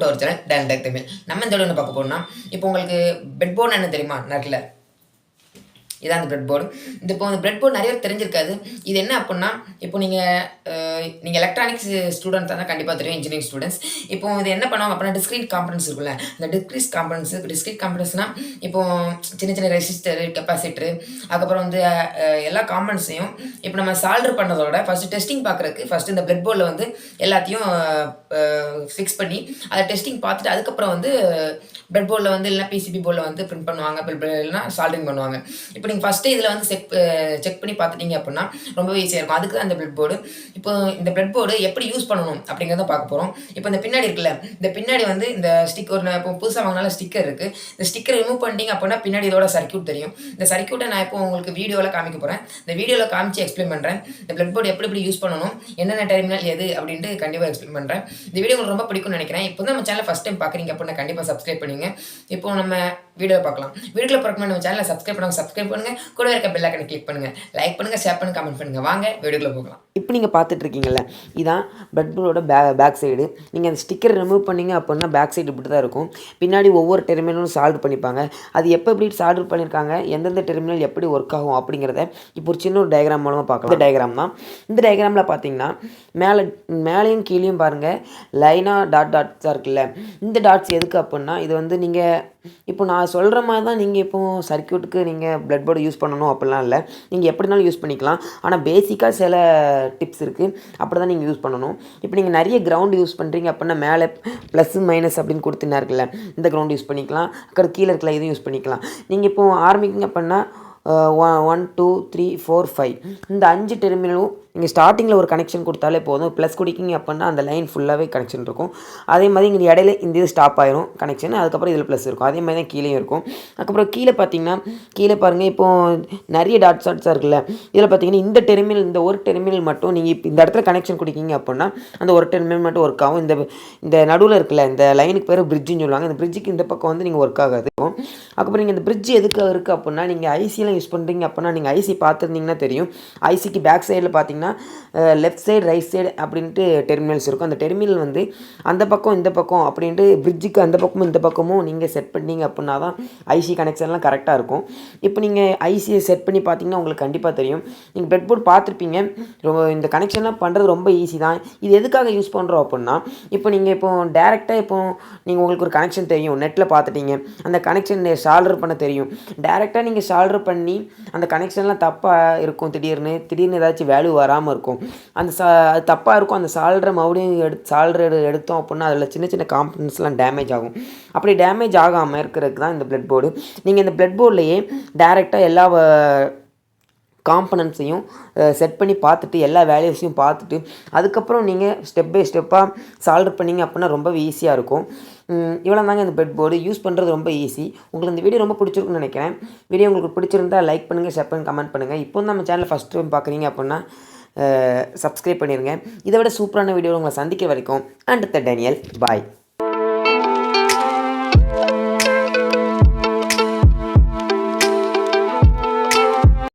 உங்களோட ஒரு channel Don tech Tamil. நம்ம இந்த வீடியோ என்ன பார்க்க போறோம்னா, இப்போ உங்களுக்கு பெட் போர்டு என்ன தெரியுமா? நெட்ல இதான் அந்த பிரெட் போர்டு. இந்த பிரெட் போர்டு நிறைய பேருக்கு தெரிஞ்சிருக்காது. இது என்ன அப்புட்னா, இப்போ நீங்க எலக்ட்ரானிக்ஸ் ஸ்டூடெண்ட்ஸ் தான் கண்டிப்பா தெரியும், இன்ஜினியரிங் ஸ்டூடெண்ட்ஸ். இப்போ இது என்ன பண்ணுவாங்க அப்புட்னா, டிஸ்க்ரீட் காம்பனன்ட்ஸ் இருக்குல்ல, இந்த டிஸ்க்ரீட் காம்பனன்ட்ஸ்னா இப்போ சின்ன சின்ன ரெசிஸ்டர், கெப்பாசிட்டர், அதுக்கப்புறம் எல்லா காம்பனன்ட்ஸையும் இப்போ நம்ம சால்டர் பண்ணதோட ஃபர்ஸ்ட் டெஸ்டிங் பார்க்குறதுக்கு ஃபர்ஸ்ட் இந்த பிரெட் போர்டில் எல்லாத்தையும் ஃபிக்ஸ் பண்ணி அதை டெஸ்டிங் பார்த்துட்டு அதுக்கப்புறம் பிரெட் போர்டில் இல்லைனா பிசிபி போர்டில் பிரிண்ட் பண்ணுவாங்க, இல்லைனா சால்டரிங் பண்ணுவாங்க. இப்போ நீங்கள் ஃபஸ்ட்டு இதில் செக் பண்ணி பார்த்துட்டீங்க அப்படின்னா ரொம்பவே ஈஸியாக இருக்கும். அதுக்கு தான் இந்த பிரெட் போர்டு. இப்போ இந்த பிரெட் போர்டு எப்படி யூஸ் பண்ணணும் அப்படிங்கிறத பார்க்க போகிறோம். இப்போ இந்த பின்னாடி இருக்குல்ல, இந்த பின்னாடி இந்த ஸ்டிக்கர் இப்போ புதுசாக வாங்கினாலும் ஸ்டிக்கர் இருக்குது. இந்த ஸ்டிக்கர் ரிமூவ் பண்ணிட்டீங்க அப்படின்னா பின்னாடி இதோட சர்க்யூட் தெரியும். இந்த சர்க்யூட்டை நான் இப்போ உங்களுக்கு வீடியோவில் காமிக்க போகிறேன். இந்த வீடியோவில் காமிச்சு எக்ஸ்பிளைன் பண்ணுறேன். இந்த பிரெட் போர்டு எப்படி யூஸ் பண்ணணும், என்னென்ன டெர்மினல் எது அப்படின்ட்டு கண்டிப்பாக எக்ஸ்பிளைன் பண்ணுறேன். இந்த வீடியோ உங்களுக்கு ரொம்ப பிடிக்கும்னு நினைக்கிறேன். இப்போ தான் நம்ம சேனலை ஃபஸ்ட் டைம் பார்க்குறீங்க அப்படின்னா கண்டிப்பாக சப்ஸ்கிரைப் பண்ணுங்க. இப்போ நம்ம வீடியோ பார்க்கலாம். வீடியோவில் பார்க்கணும் நம்ம சேனலை சப்ஸ்கிரைப் பண்ணுங்க, கூட இருக்க பெல் ஐகானை கிளிக் பண்ணுங்க, லைக் பண்ணுங்க, ஷேர் பண்ணுங்க, கமெண்ட் பண்ணுங்க. வாங்க வீடியோக்குள்ள போகலாம். இப்போ நீங்கள் பார்த்துட்டு இருக்கீங்கல்ல, இதான் பிரெட் போர்டோட பேக் சைடு. நீங்கள் அந்த ஸ்டிக்கர் ரிமூவ் பண்ணிங்க அப்படின்னா பேக் சைடு இப்படி தான் இருக்கும். பின்னாடி ஒவ்வொரு டெர்மினலும் சால்வ் பண்ணிப்பாங்க. அது எப்படி சால்வ் பண்ணியிருக்காங்க, எந்தெந்த டெர்மினல் எப்படி ஒர்க் ஆகும் அப்படிங்கிறத இப்போ ஒரு சின்ன ஒரு டயக்ராம் மூலமாக பார்க்கலாம். இந்த டயக்ராம் தான். இந்த டயக்ராமில் பார்த்தீங்கன்னா மேலேயும் கீழேயும் பாருங்கள் லைனாக டாட்ஸாக இருக்குல்ல. இந்த டாட்ஸ் எதுக்கு அப்படின்னா, இது நீங்கள் இப்போ நான் சொல்கிற மாதிரி தான் நீங்கள் இப்போது சர்க்யூட்டுக்கு நீங்கள் பிரெட் போர்டு யூஸ் பண்ணணும் அப்படிலாம் இல்லை. நீங்கள் எப்படினாலும் யூஸ் பண்ணிக்கலாம். ஆனால் பேசிக்காக சில டிப்ஸ் இருக்குது, அப்படி தான் நீங்கள் யூஸ் பண்ணணும். இப்போ நீங்கள் நிறைய கிரவுண்ட் யூஸ் பண்ணுறீங்க அப்படின்னா மேலே ப்ளஸ் மைனஸ் அப்படின்னு கொடுத்துனா இருக்குல்ல, இந்த கிரவுண்ட் யூஸ் பண்ணிக்கலாம். அப்புறம் கீழே இருக்கல இதையும் யூஸ் பண்ணிக்கலாம். நீங்கள் இப்போது ஆரம்பிக்கிங்க அப்படின்னா 1 2 3 4 5 இந்த 5 டெர்மினலும் நீங்கள் ஸ்டார்டிங்கில் ஒரு கனெக்ஷன் கொடுத்தாலே போதும். ப்ளஸ் குடிக்கிங்க அப்படின்னா அந்த லைன் ஃபுல்லாகவே கனெக்ஷன் இருக்கும். அதே மாதிரி இங்கே இடையில இந்த இது ஸ்டாப் ஆயிரும் கனெக்ஷன், அதுக்கப்புறம் இதில் ப்ளஸ் இருக்கும். அதே மாதிரி தான் கீழேயும் இருக்கும். அதுக்கப்புறம் கீழே பார்த்தீங்கன்னா கீழே பாருங்கள், இப்போது நிறைய டாட்ஸாக இருக்குல்ல, இதில் பார்த்தீங்கன்னா இந்த ஒரு டெர்மினல் மட்டும் நீங்கள் இப்போ இந்த இடத்துல கனெக்ஷன் குடிக்கிங்க அப்படின்னா அந்த ஒரு டெர்மினல் மட்டும் ஒர்க் ஆகும். இந்த நடுவில் இருக்குல்ல, இந்த லைனுக்கு பேர் பிரிட்ஜுன்னு சொல்லுவாங்க. இந்த பிரிட்ஜுக்கு இந்த பக்கம் நீங்கள் ஒர்க் ஆகாது. அதுக்கப்புறம் நீங்கள் இந்த பிரிட்ஜ் எதுக்கு இருக்குது அப்படின்னா, நீங்கள் ஐசியெலாம் யூஸ் பண்ணுறீங்க அப்படின்னா நீங்கள் ஐசி பார்த்துருந்தீங்கன்னா தெரியும். ஐசிக்கு பேக் சைடில் பார்த்தீங்கன்னா லெஃப்ட் சைடு ரைட் சைடு அப்படின்ட்டு டெர்மினல்ஸ் இருக்கும். அந்த டெர்மினல் அந்த பக்கம் இந்த பக்கம் அப்படின்ட்டு பிரிட்ஜுக்கு அந்த பக்கமும் இந்த பக்கமும் நீங்கள் செட் பண்ணீங்க அப்படின்னா தான் ஐசி கனெக்ஷன்லாம் கரெக்டாக இருக்கும். இப்போ நீங்கள் ஐசியை செட் பண்ணி பார்த்தீங்கன்னா உங்களுக்கு கண்டிப்பாக தெரியும். நீங்கள் பிரெட் போர்டு பார்த்துருப்பீங்க. இந்த கனெக்ஷன்லாம் பண்ணுறது ரொம்ப ஈஸி தான். இது எதுக்காக யூஸ் பண்ணுறோம் அப்படின்னா, இப்போ நீங்கள் டேரெக்டாக நீங்கள் உங்களுக்கு ஒரு கனெக்ஷன் தெரியும், நெட்டில் பார்த்துட்டீங்க, அந்த கனெக்ஷன் சால்டர் பண்ண தெரியும். டேரெக்டாக நீங்கள் சால்டர் பண்ணி அந்த கனெக்ஷன்லாம் தப்பாக இருக்கும், திடீர்னு ஏதாச்சும் வேல்யூ வராமல் இருக்கும். அது தப்பாக இருக்கும். அந்த சால்டரை மறுபடியும் எடுத்தோம் அப்படின்னா அதில் சின்ன சின்ன காம்பனன்ட்ஸ்லாம் டேமேஜ் ஆகும். அப்படி டேமேஜ் ஆகாமல் இருக்கிறதுக்கு தான் இந்த பிரெட் போர்டு. நீங்கள் இந்த பிரெட் போர்ட்லேயே டேரெக்டாக எல்லா காம்பனன்ட்ஸையும் செட் பண்ணி பார்த்துட்டு எல்லா வேல்யூஸையும் பார்த்துட்டு அதுக்கப்புறம் நீங்கள் ஸ்டெப் பை ஸ்டெப்பாக சால்வ் பண்ணிங்க அப்படின்னா ரொம்ப ஈஸியாக இருக்கும். இவ்வளோ தாங்க இந்த பிரெட் போர்டு யூஸ் பண்ணுறது ரொம்ப ஈஸி. உங்களுக்கு இந்த வீடியோ ரொம்ப பிடிச்சிருக்குன்னு நினைக்கிறேன். வீடியோ உங்களுக்கு பிடிச்சிருந்தா லைக் பண்ணுங்கள், ஷேர் பண்ணுங்கள், கமெண்ட் பண்ணுங்கள். இப்போ நம்ம சேனலை ஃபஸ்ட் டைம் பார்க்குறீங்க அப்படின்னா சப்ஸ்கிரைப் பண்ணிடுங்க. இதை விட சூப்பரான வீடியோ உங்களை சந்திக்க வரைக்கும் அண்ட் த டேனியல் பாய்.